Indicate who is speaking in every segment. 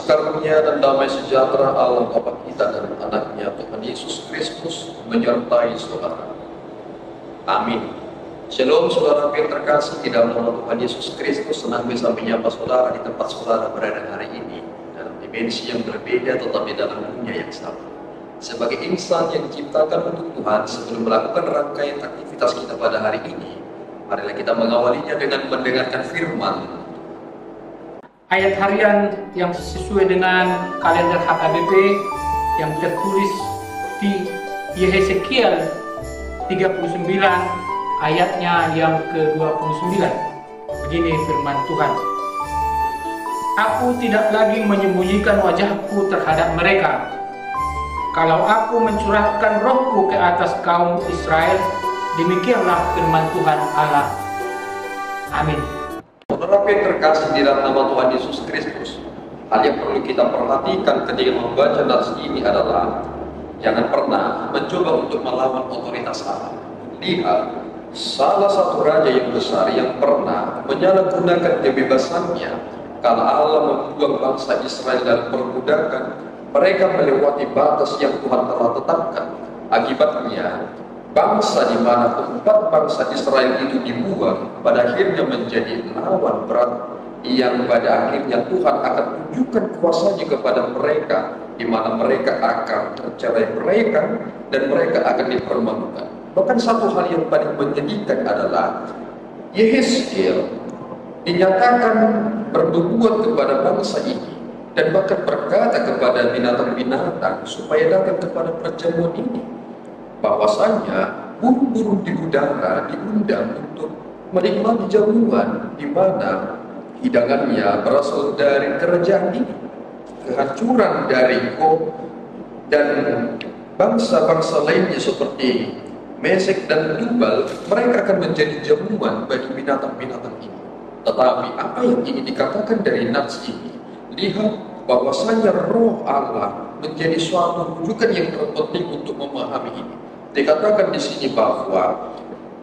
Speaker 1: karunia dan damai sejahtera Allah Bapa kita dan anaknya Tuhan Yesus Kristus menyertai saudara. Amin. Shalom saudara yang terkasih di dalam nama Tuhan Yesus Kristus. Senang bisa menyapa saudara di tempat saudara berada hari ini, dalam dimensi yang berbeda tetapi dalam dunia yang sama. Sebagai insan yang diciptakan untuk Tuhan, sebelum melakukan rangkaian aktivitas kita pada hari ini, marilah kita mengawalinya dengan mendengarkan firman.
Speaker 2: Ayat harian yang sesuai dengan kalender HKBP yang tertulis di Yehezekiel 39 ayatnya yang ke-29. Begini firman Tuhan. Aku tidak lagi menyembunyikan wajahku terhadap mereka. Kalau aku mencurahkan rohku ke atas kaum Israel, demikianlah firman Tuhan Allah. Amin.
Speaker 1: Saudara yang terkasih di dalam nama Tuhan Yesus Kristus, hal yang perlu kita perhatikan ketika membaca nats ini adalah jangan pernah mencoba untuk melawan otoritas Allah. Lihat, salah satu raja yang besar yang pernah menyalahgunakan kebebasannya kala Allah membuang bangsa Israel dalam perbudakan, mereka melewati batas yang Tuhan telah tetapkan. Akibatnya, bangsa di mana tempat bangsa Israel itu dibuang pada akhirnya menjadi lawan berat yang pada akhirnya Tuhan akan tunjukkan kuasanya kepada mereka, di mana mereka akan tercerai mereka dan mereka akan dipermalukan. Bahkan satu hal yang paling menyedihkan adalah Yehezekiel dinyatakan bernubuat kepada bangsa ini dan bahkan berkata kepada binatang-binatang supaya datang kepada perjamuan ini, bahwasanya burung-burung di udara diundang untuk menikmati jamuan di mana hidangannya berasal dari kerajaan ini. Kehancuran dari Gog dan bangsa-bangsa lainnya seperti Mesek dan Tubal, mereka akan menjadi jamuan bagi binatang-binatang ini. Tetapi apa yang ingin dikatakan dari nats ini? Lihat bahwasanya roh Allah menjadi suatu rujukan yang terpenting untuk memahami ini. Dikatakan di sini bahwa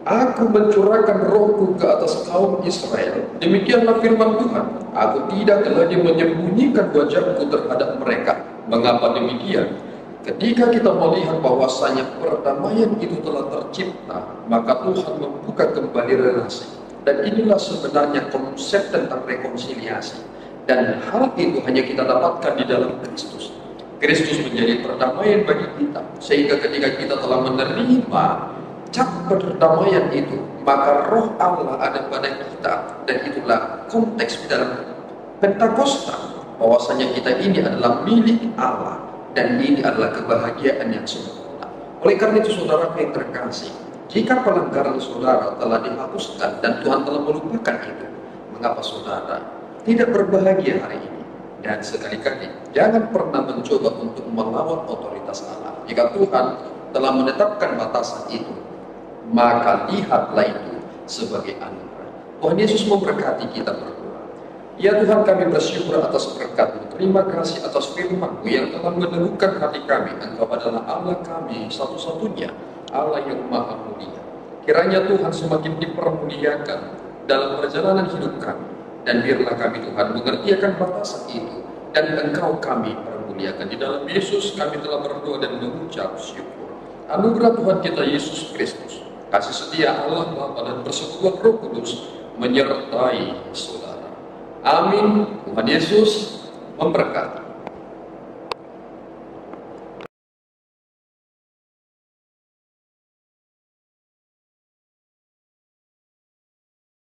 Speaker 1: aku mencurahkan rohku ke atas kaum Israel. Demikianlah firman Tuhan. Aku tidak lagi menyembunyikan wajahku terhadap mereka. Mengapa demikian? Ketika kita melihat bahwasanya perdamaian itu telah tercipta, maka Tuhan membuka kembali relasi. Dan inilah sebenarnya konsep tentang rekonsiliasi. Dan hal itu hanya kita dapatkan di dalam Kristus. Kristus menjadi perdamaian bagi kita, sehingga ketika kita telah menerima cap perdamaian itu, maka roh Allah ada pada kita, dan itulah konteks dalam Pentakosta, bahwasanya kita ini adalah milik Allah, dan ini adalah kebahagiaan yang sempurna. Oleh karena itu saudara yang terkasih, jika pelanggaran saudara telah dihapuskan dan Tuhan telah melupakan itu, mengapa saudara tidak berbahagia hari ini? Dan sekali-kali jangan pernah mencoba untuk melawan otoritas Allah. Jika Tuhan telah menetapkan batasan itu, maka lihatlah itu sebagai anugerah. Tuhan Yesus memberkati kita berdua. Ya Tuhan, kami bersyukur atas berkat-Mu. Terima kasih atas firman-Mu yang telah meneguhkan hati kami. Engkau adalah Allah kami satu-satunya, Allah yang maha mulia. Kiranya Tuhan semakin dipermuliakan dalam perjalanan hidup kami. Dan biarlah kami Tuhan mengerti akan batasan itu, dan Engkau kami permuliakan. Di dalam Yesus kami telah berdoa dan mengucap syukur. Anugerah Tuhan kita Yesus Kristus, kasih setia Allah Bapa dan persekutuan Roh Kudus menyertai saudara. Amin. Tuhan Yesus memberkati.